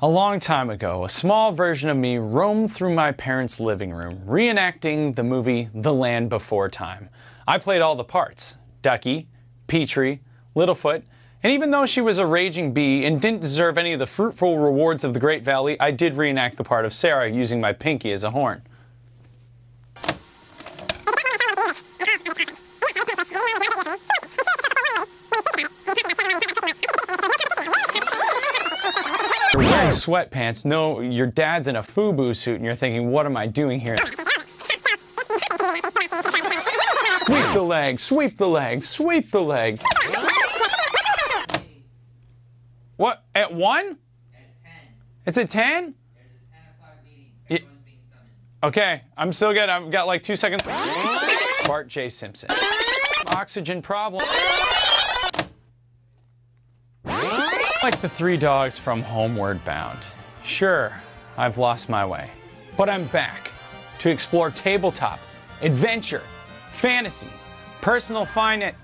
A long time ago, a small version of me roamed through my parents' living room, reenacting the movie The Land Before Time. I played all the parts: Ducky, Petrie, Littlefoot, and even though she was a raging bee and didn't deserve any of the fruitful rewards of the Great Valley, I did reenact the part of Sarah using my pinky as a horn. You're wearing sweatpants. No, your dad's in a FUBU suit and you're thinking, what am I doing here? Sweep the leg, sweep the leg, sweep the leg. What? At 1? At 10. It's at 10? There's a 10 o'clock meeting. Everyone's being summoned. Okay, I'm still good. I've got like 2 seconds. Bart J. Simpson. Oxygen problem. Like the 3 dogs from Homeward Bound. Sure, I've lost my way, but I'm back to explore tabletop, adventure, fantasy, personal finance.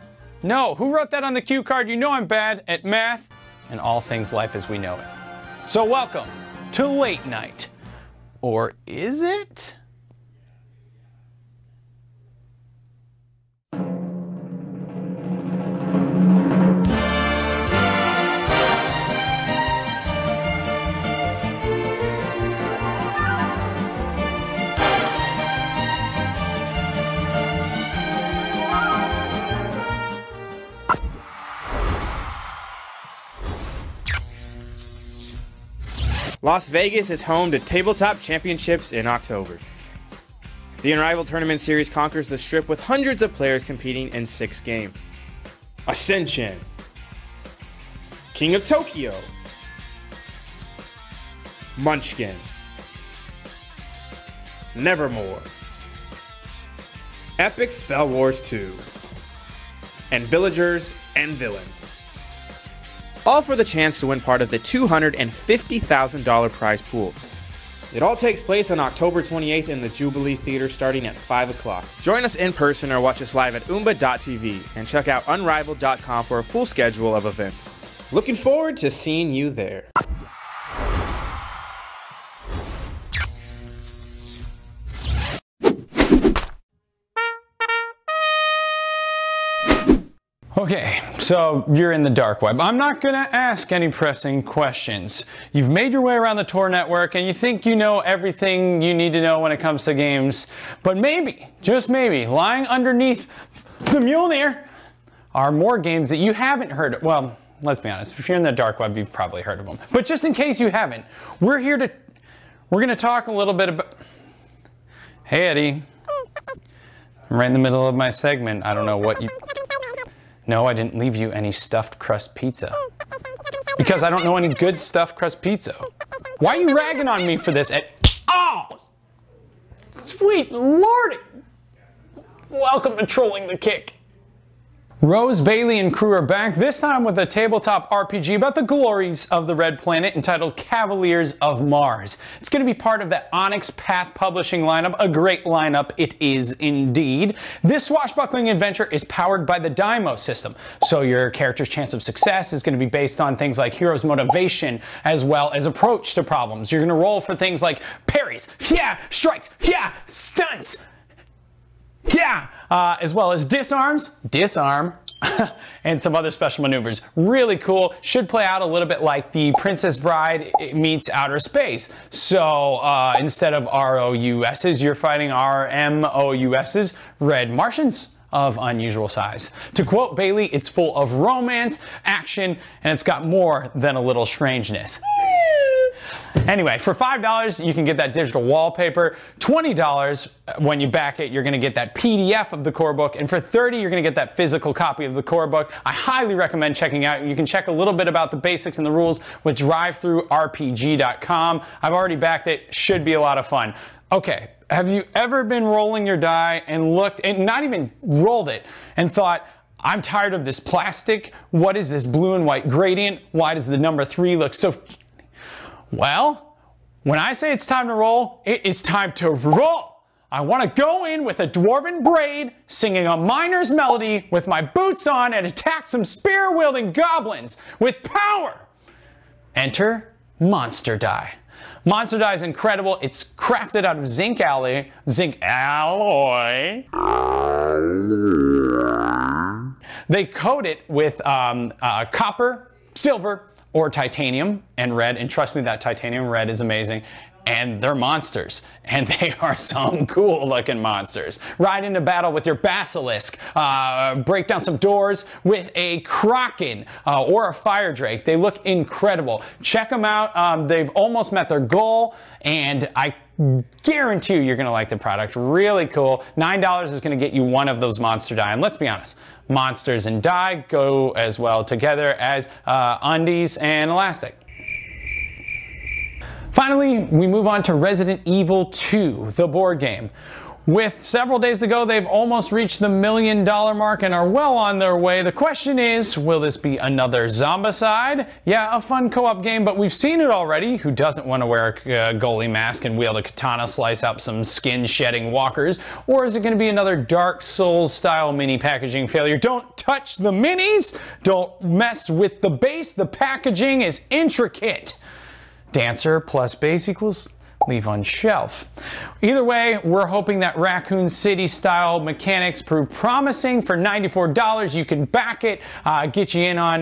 No, who wrote that on the cue card? You know I'm bad at math and all things life as we know it. So welcome to Late Night. Or is it? Las Vegas is home to Tabletop Championships in October. The Unrivaled Tournament Series conquers the Strip with hundreds of players competing in 6 games. Ascension, King of Tokyo, Munchkin, Nevermore, Epic Spell Wars 2, and Villagers and Villains. All for the chance to win part of the $250,000 prize pool. It all takes place on October 28th in the Jubilee Theater starting at 5 o'clock. Join us in person or watch us live at Oomba.tv and check out Unrivaled.com for a full schedule of events. Looking forward to seeing you there. Okay, so you're in the dark web. I'm not gonna ask any pressing questions. You've made your way around the Tor network and you think you know everything you need to know when it comes to games, but maybe, just maybe, lying underneath the Mjolnir are more games that you haven't heard of. Well, let's be honest, if you're in the dark web, you've probably heard of them. But just in case you haven't, we're gonna talk a little bit about... Hey, Eddie. I'm right in the middle of my segment. I don't know what you... No, I didn't leave you any stuffed crust pizza. Because I don't know any good stuffed crust pizza. Why are you ragging on me for this? Oh! Sweet lordy! Welcome to Trolling the Kick. Rose, Bailey, and crew are back, this time with a tabletop RPG about the glories of the Red Planet entitled Cavaliers of Mars. It's going to be part of the Onyx Path Publishing lineup, a great lineup it is indeed. This swashbuckling adventure is powered by the Daimyo system, so your character's chance of success is going to be based on things like hero's motivation as well as approach to problems. You're going to roll for things like parries, yeah, strikes, yeah, stunts, yeah, as well as disarms, disarm, and some other special maneuvers. Really cool. Should play out a little bit like the Princess Bride meets Outer Space. So instead of ROUSs, you're fighting RMOUSs, Red Martians of unusual size. To quote Bailey, it's full of romance, action, and it's got more than a little strangeness. Anyway, for $5, you can get that digital wallpaper. $20, when you back it, you're going to get that PDF of the core book. And for $30, you're going to get that physical copy of the core book. I highly recommend checking out. You can check a little bit about the basics and the rules with DriveThruRPG.com. I've already backed it. Should be a lot of fun. Okay, have you ever been rolling your die and looked, and not even rolled it, and thought, I'm tired of this plastic. What is this blue and white gradient? Why does the number 3 look so... Well, when I say it's time to roll, it is time to roll. I want to go in with a dwarven braid, singing a miner's melody with my boots on and attack some spear-wielding goblins with power. Enter Monster Die. Monster Die is incredible. It's crafted out of zinc alloy. They coat it with copper, silver, or titanium and red. And trust me, that titanium red is amazing. And they're monsters, and they are some cool looking monsters. Ride into battle with your basilisk, break down some doors with a kraken or a fire drake. They look incredible. Check them out. They've almost met their goal, and I guarantee you're gonna like the product. Really cool. $9 is gonna get you one of those Monster Die. And let's be honest, monsters and die go as well together as undies and elastic. Finally, we move on to Resident Evil 2, the board game. With several days to go, they've almost reached the $1 million mark and are well on their way. The question is, will this be another Zombicide? Yeah, a fun co-op game, but we've seen it already. Who doesn't want to wear a goalie mask and wield a katana, slice up some skin-shedding walkers? Or is it going to be another Dark Souls-style mini packaging failure? Don't touch the minis! Don't mess with the base. The packaging is intricate. Dancer plus base equals leave on shelf. Either way, we're hoping that Raccoon City style mechanics prove promising. For $94, you can back it, get you in on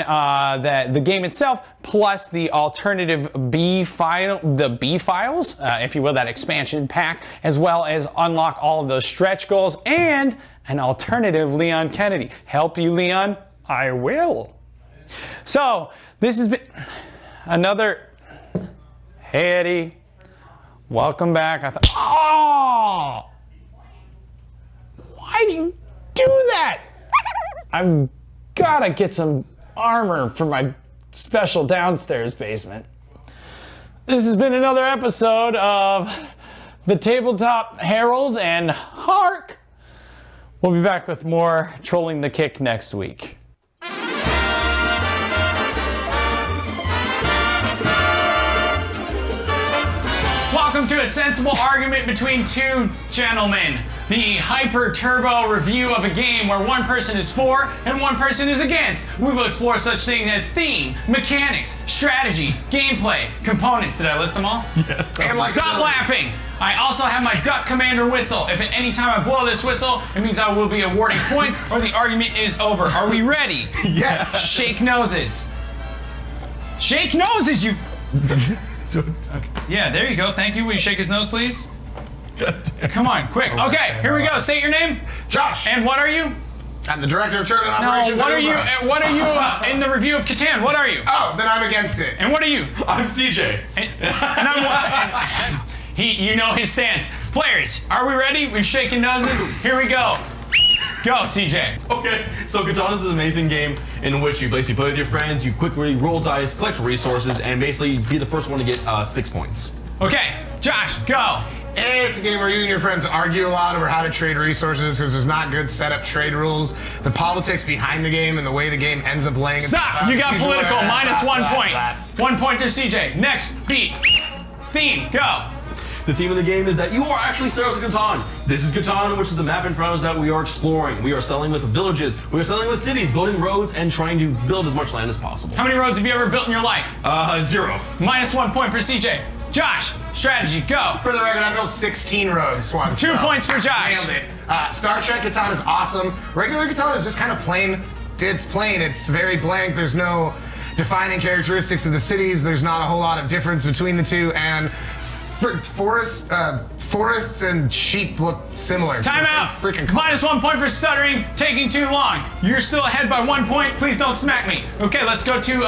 the game itself, plus the alternative B files, if you will, that expansion pack, as well as unlock all of those stretch goals and an alternative Leon Kennedy. Help you, Leon? I will. So, this has been another... Hey, Eddie. Welcome back. I thought, oh! Why do you do that? I've gotta get some armor for my special downstairs basement. This has been another episode of the Tabletop Herald, and hark! We'll be back with more Trolling the Kick next week. Welcome to a sensible argument between two gentlemen. The hyper turbo review of a game where one person is for and one person is against. We will explore such things as theme, mechanics, strategy, gameplay, components. Did I list them all? Yes. Stop laughing! I also have my Duck Commander whistle. If at any time I blow this whistle, it means I will be awarding points or the argument is over. Are we ready? Yes. Shake noses. Shake noses, you... Yeah, there you go. Thank you. Will you shake his nose, please? Come on, quick. Okay, here we go. State your name. Josh. And what are you? I'm the director of tournament No, operations. what are you? What are you in the review of Catan? What are you? Oh, then I'm against it. And what are you? I'm CJ. And I'm what? You know his stance. Players, are we ready? We've shaken noses. Here we go. Go, CJ. Okay, so Katana is an amazing game in which you basically play with your friends, you quickly roll dice, collect resources, and basically be the first one to get 6 points. Okay, Josh, go. It's a game where you and your friends argue a lot over how to trade resources because there's not good setup trade rules. The politics behind the game and the way the game ends up laying. Stop! You got political. Minus 1 point. 1 point to CJ. Next, beat. Theme, go. The theme of the game is that you are actually Settlers of Catan. This is Catan, which is the map in front of us that we are exploring. We are settling with villages, we are settling with cities, building roads, and trying to build as much land as possible. How many roads have you ever built in your life? 0. Minus 1 point for CJ. Josh, strategy, go. For the record, I built 16 roads once. 2 points for Josh. Nailed it. Star Trek Catan is awesome. Regular Catan is just kind of plain. It's plain. It's very blank. There's no defining characteristics of the cities. There's not a whole lot of difference between the two. And forests and sheep look similar. Time out. Freaking Minus 1 point for stuttering, taking too long. You're still ahead by 1 point. Please don't smack me. Okay, let's go to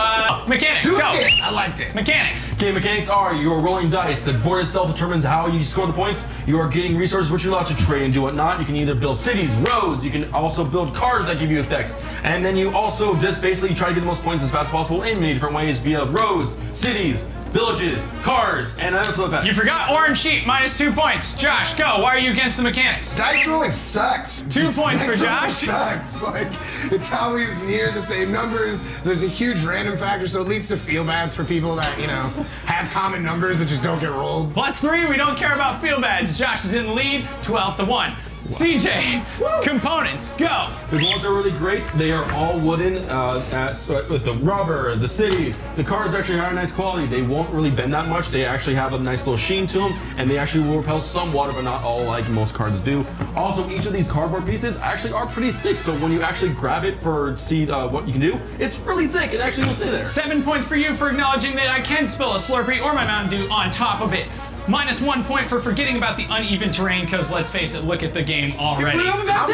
mechanics. Go. I liked it. Mechanics. Okay, mechanics are you are rolling dice. The board itself determines how you score the points. You are getting resources which you're allowed to trade and do whatnot. You can either build cities, roads, you can also build cars that give you effects. And then you also just basically try to get the most points as fast as possible in many different ways via roads, cities, villages, cards, and also effects. You forgot orange sheep, minus 2 points. Josh, go. Why are you against the mechanics? Dice rolling sucks. 2 points for Josh. Sucks. Like, it's always near the same numbers. There's a huge random factor, so it leads to feel bads for people that, you know, have common numbers that just don't get rolled. Plus 3, we don't care about field ads. Josh is in the lead, 12-1. CJ, components, go! The ones are really great. They are all wooden with the rubber, the cities. The cards actually are nice quality. They won't really bend that much. They actually have a nice little sheen to them, and they actually will repel some water, but not all like most cards do. Also, each of these cardboard pieces actually are pretty thick, so when you actually grab it for see what you can do, it's really thick. It actually will stay there. 7 points for you for acknowledging that I can spill a Slurpee or my Mountain Dew on top of it. -1 point for forgetting about the uneven terrain, because let's face it, look at the game already.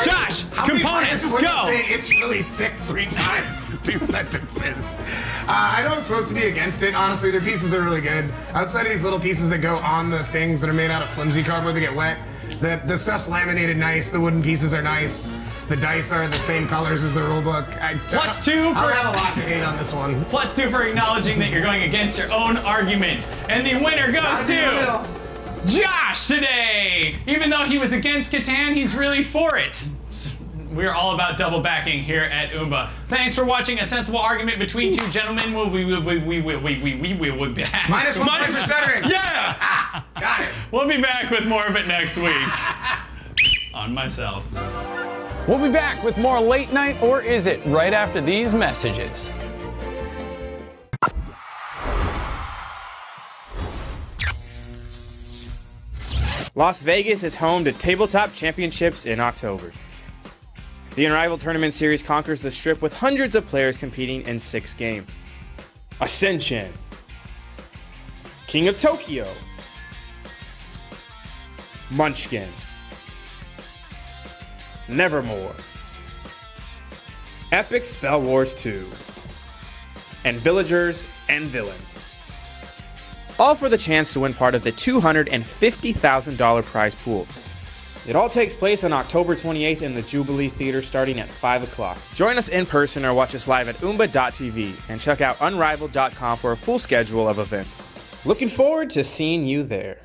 Josh, components, go! Say it's really thick 3 times, 2 sentences. I know I'm supposed to be against it. Honestly, their pieces are really good. Outside of these little pieces that go on the things that are made out of flimsy cardboard that get wet, the stuff's laminated nice, the wooden pieces are nice. The dice are the same colors as the rulebook. +2 for... I have a lot to hate on this one. +2 for acknowledging that you're going against your own argument. And the winner goes to Josh today! Even though he was against Catan, he's really for it. We're all about double backing here at Oomba. Thanks for watching a sensible argument between two gentlemen. We will be back. -1 point for stuttering. Yeah! Got it. We'll be back with more of it next week. On myself. We'll be back with more Late Night or Is It right after these messages. Las Vegas is home to Tabletop Championships in October. The Unrivaled Tournament Series conquers the Strip with hundreds of players competing in 6 games. Ascension, King of Tokyo, Munchkin, Nevermore, Epic Spell Wars 2, and Villagers and Villains. All for the chance to win part of the $250,000 prize pool. It all takes place on October 28th in the Jubilee Theater starting at 5 o'clock. Join us in person or watch us live at Oomba.tv and check out Unrivaled.com for a full schedule of events. Looking forward to seeing you there.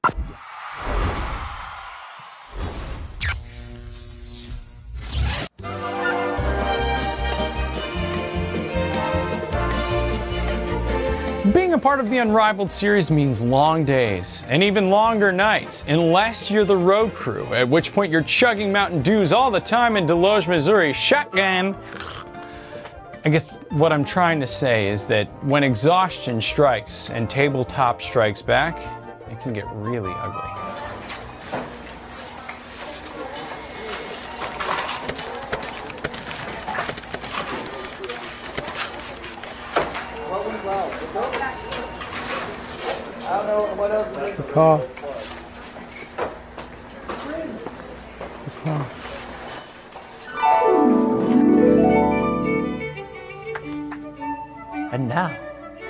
Being a part of the Unrivaled series means long days and even longer nights, unless you're the road crew, at which point you're chugging Mountain Dews all the time in Deloge, Missouri. Shotgun! I guess what I'm trying to say is that when exhaustion strikes and tabletop strikes back, it can get really ugly. And now,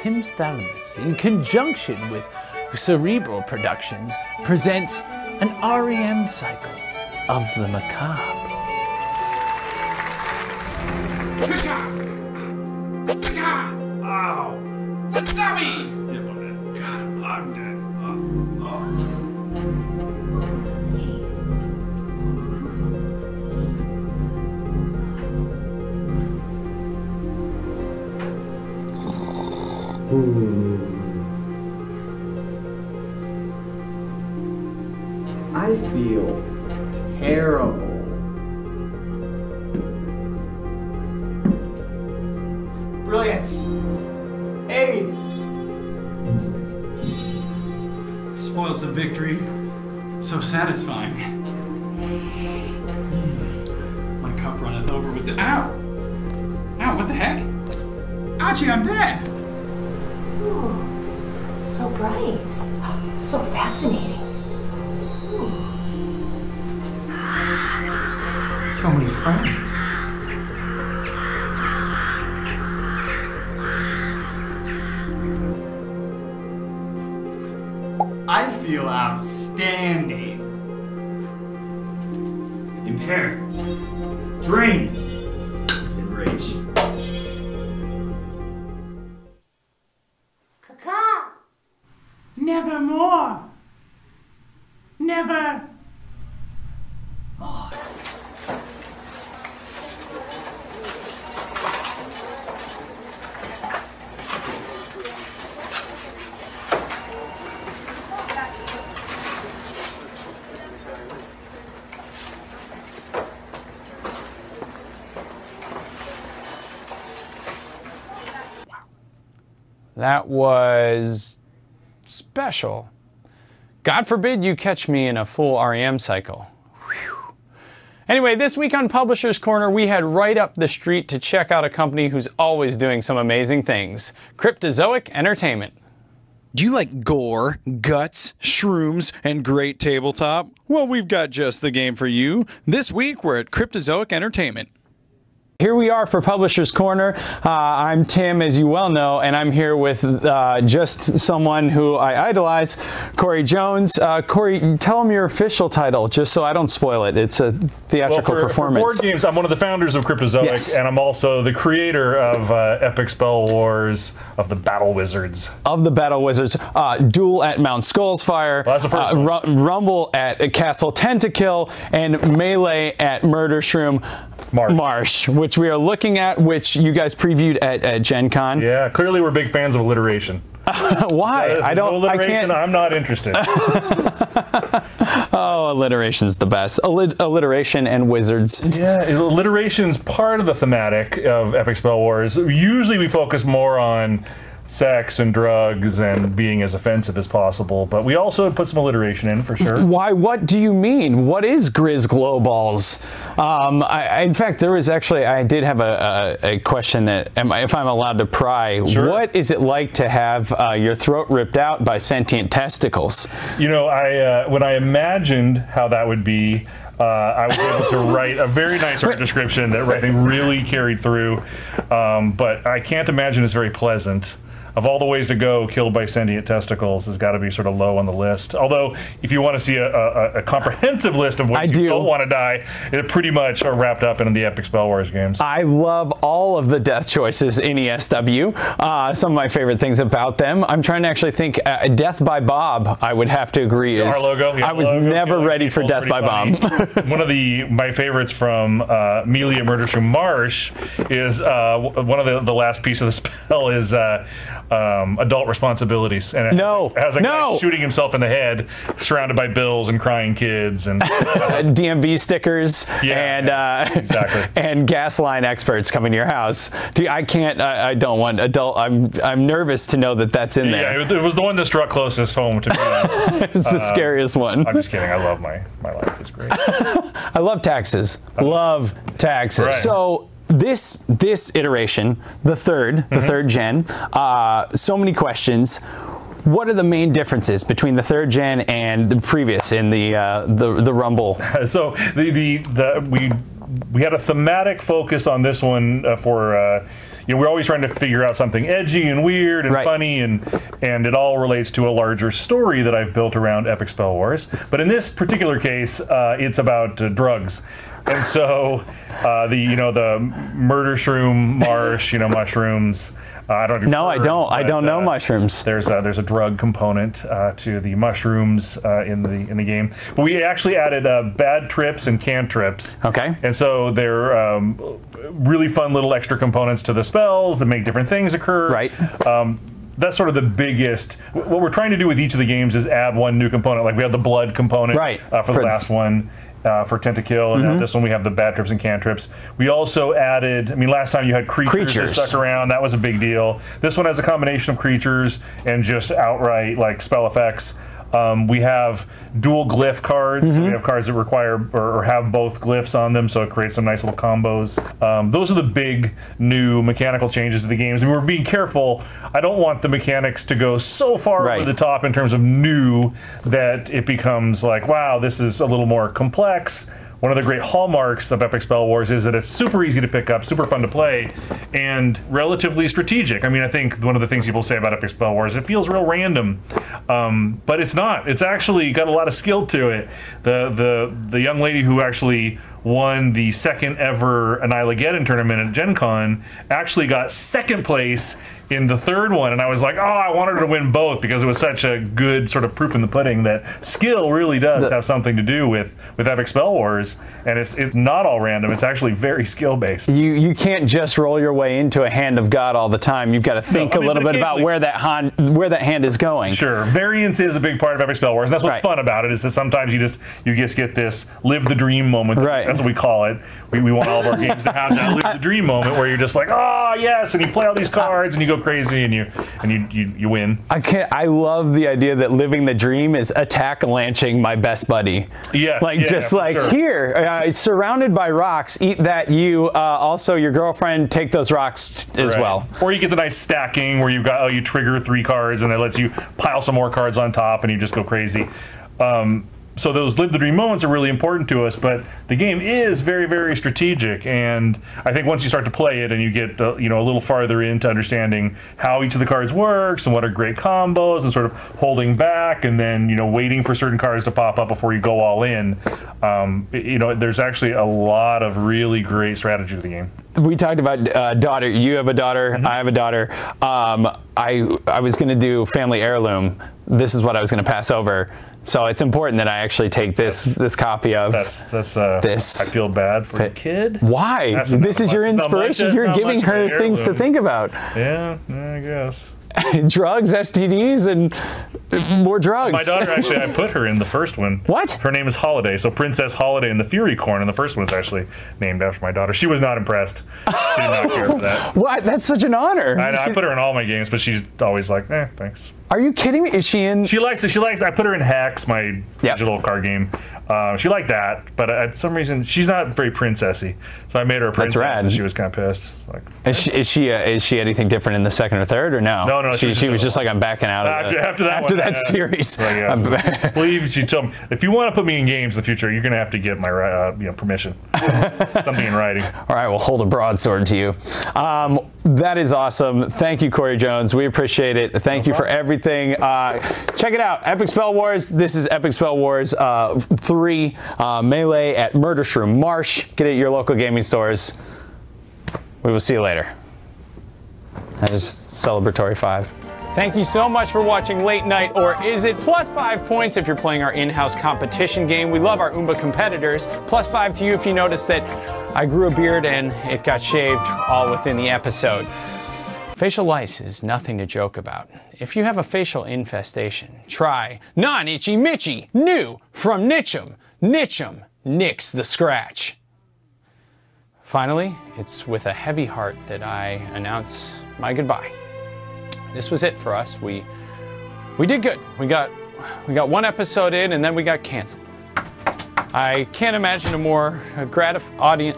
Tim Thalamus, in conjunction with Cerebral Productions, presents an REM cycle of the macabre. I feel terrible. Brilliant. Ace. Spoils of victory. So satisfying. My cup runneth over with the... Ow! Ow, what the heck? Ouchie, I'm dead! Ooh, so bright. So fascinating. So many friends. I feel outstanding. Impaired. Drained. Enraged. Caca. Nevermore. Never. That was special. God forbid you catch me in a full REM cycle. Whew. Anyway, this week on Publisher's Corner, we head right up the street to check out a company who's always doing some amazing things. Cryptozoic Entertainment. Do you like gore, guts, shrooms, and great tabletop? Well, we've got just the game for you. This week, we're at Cryptozoic Entertainment. Here we are for Publisher's Corner. I'm Tim, as you well know, and I'm here with just someone who I idolize, Corey Jones. Corey, tell him your official title, just so I don't spoil it. It's a theatrical performance. For board games, I'm one of the founders of Cryptozoic, yes. And I'm also the creator of Epic Spell Wars, of the Battle Wizards. Of the Battle Wizards. Duel at Mount Skullsfire. Well, that's the first one. Rumble at Castle Tentakill, and Melee at Murder Shroom Marsh, which we are looking at, which you guys previewed at Gen Con. Yeah, clearly we're big fans of alliteration. Why? I don't. No alliteration, I can't. I'm not interested. Oh, alliteration's the best. Alliteration and wizards. Yeah, alliteration's part of the thematic of Epic Spell Wars. Usually we focus more on sex and drugs and being as offensive as possible, but we also put some alliteration in for sure. Why? What do you mean? What is Grizz Glowballs? In fact, there was actually, I did have a question that, if I'm allowed to pry, sure. What is it like to have your throat ripped out by sentient testicles? You know, when I imagined how that would be, I was able to write a very nice art description that I think really carried through, but I can't imagine it's very pleasant. Of all the ways to go, killed by sentient testicles has got to be sort of low on the list. Although, if you want to see a comprehensive list of ways you don't want to die, it pretty much are wrapped up in the Epic Spell Wars games. I love all of the death choices in ESW. Some of my favorite things about them. I'm trying to actually think. Death by Bob, I would have to agree, is. Our logo. Yeah, I was never ready for Death by Bob. One of my favorites from Melee at Murder Shroom Marsh is one of the last piece of the spell is. Adult responsibilities, and it has a guy shooting himself in the head, surrounded by bills and crying kids, and DMV stickers, exactly, and gas line experts coming to your house. I can't. I don't want adult. I'm nervous to know that that's in there. Yeah, it was the one that struck closest home to me. It's the scariest one. I'm just kidding. I love my life. It's great. I love taxes. Love taxes. Right. So. This iteration, the third gen, so many questions. What are the main differences between the third gen and the previous in the Rumble? So we had a thematic focus on this one for. We're always trying to figure out something edgy and weird and funny, and it all relates to a larger story that I've built around Epic Spell Wars. But in this particular case, it's about drugs. And so the Murder Shroom Marsh, mushrooms. I don't know if No, I don't. I don't know mushrooms. There's a drug component to the mushrooms in the game. But we actually added bad trips and cantrips. Okay. And so they're really fun little extra components to the spells that make different things occur. Right. That's sort of the biggest. What we're trying to do with each of the games is add one new component. Like we have the blood component for the last one. For Tentakill, and this one we have the bad trips and cantrips. We also added, last time you had creatures that stuck around, that was a big deal. This one has a combination of creatures and just outright like spell effects. We have dual glyph cards. We have cards that require or have both glyphs on them, so it creates some nice little combos. Those are the big new mechanical changes to the games. And we're being careful. I don't want the mechanics to go so far over the top in terms of new that it becomes like, wow, this is a little more complex. One of the great hallmarks of Epic Spell Wars is that it's super easy to pick up, super fun to play, and relatively strategic. I think one of the things people say about Epic Spell Wars, it feels real random, but it's not. It's actually got a lot of skill to it. The young lady who actually won the second ever Annihilageddon tournament at Gen Con actually got second place in the third one, and I was like, oh, I wanted her to win both because it was such a good sort of proof in the pudding that skill really does have something to do with Epic Spell Wars, and it's not all random. It's actually very skill based. You can't just roll your way into a hand of God all the time. You've got to think a little bit about where that hand is going. Sure, variance is a big part of Epic Spell Wars, and that's what's fun about it. Is that sometimes you just get this live the dream moment. That's what we call it. We want all of our games to have that live the dream moment where you're just like, oh yes, and you play all these cards and you go go crazy and you win. I love the idea that living the dream is attack lanching my best buddy. Yes, like just like sure. here, surrounded by rocks, eat that. You also your girlfriend take those rocks as well. Or you get the nice stacking where you trigger 3 cards and it lets you pile some more cards on top and you just go crazy. So those live the dream moments are really important to us, but the game is very, very strategic. And I think once you start to play it and you get a little farther into understanding how each of the cards works and what are great combos and sort of holding back and then waiting for certain cards to pop up before you go all in, there's actually a lot of really great strategy to the game. We talked about daughter. You have a daughter. Mm-hmm. I have a daughter. I was going to do family heirloom. This is what I was going to pass over. So it's important that I actually take this copy of this. I feel bad for the kid. Why? This is your inspiration. You're giving her things to think about. Yeah, I guess. Drugs, STDs, and more drugs. My daughter, actually, I put her in the first one. What? Her name is Holiday. So Princess Holiday and the Fury Corn in the first one is actually named after my daughter. She was not impressed. She did not care for that. What? That's such an honor. I know. I put her in all my games, but she's always like, thanks. Are you kidding me? Is she in? She likes it. I put her in Hex, my digital card game. She liked that, but at some reason she's not very princessy. So I made her a princess, and she was kind of pissed. Like, is she anything different in the second or third, or no? No. She was just like, I'm backing out of after that series. Like, believe she told me, if you want to put me in games in the future, you're gonna have to get my permission, something in writing. All right, we'll hold a broadsword to you. That is awesome. Thank you, Corey Jones. We appreciate it. Thank you for everything. Check it out, Epic Spell Wars. This is Epic Spell Wars 3 Melee at Murder Shroom Marsh. Get it at your local gaming stores. We will see you later. That is celebratory 5. Thank you so much for watching Late Night Or Is It? Plus 5 points if you're playing our in-house competition game. We love our Oomba competitors. Plus 5 to you if you notice that I grew a beard and it got shaved all within the episode. Facial lice is nothing to joke about. If you have a facial infestation, try Non-Itchy Mitchy, new from Nitchum. Nitchum nicks the scratch. Finally, it's with a heavy heart that I announce my goodbye. This was it for us. We did good. We got one episode in and then we got canceled. I can't imagine a more gratifying audience.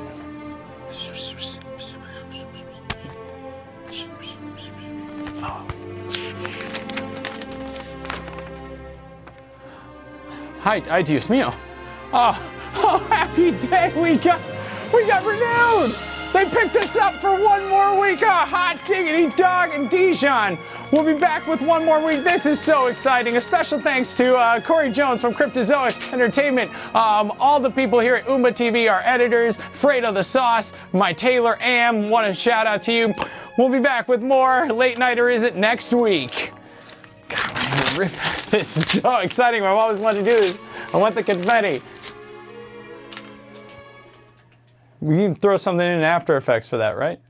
Hi, Dios mío. Oh, happy day. We got renewed. They picked us up for one more week. Oh, hot diggity dog and Dijon. We'll be back with one more week. This is so exciting. A special thanks to Corey Jones from Cryptozoic Entertainment. All the people here at Oomba TV, our editors, Fredo the Sauce, my Taylor Am. Want to shout out to you. We'll be back with more Late Night Or Is It next week. God, I'm gonna rip. This is so exciting. I've always wanted to do this. I want the confetti. We can throw something in After Effects for that, right?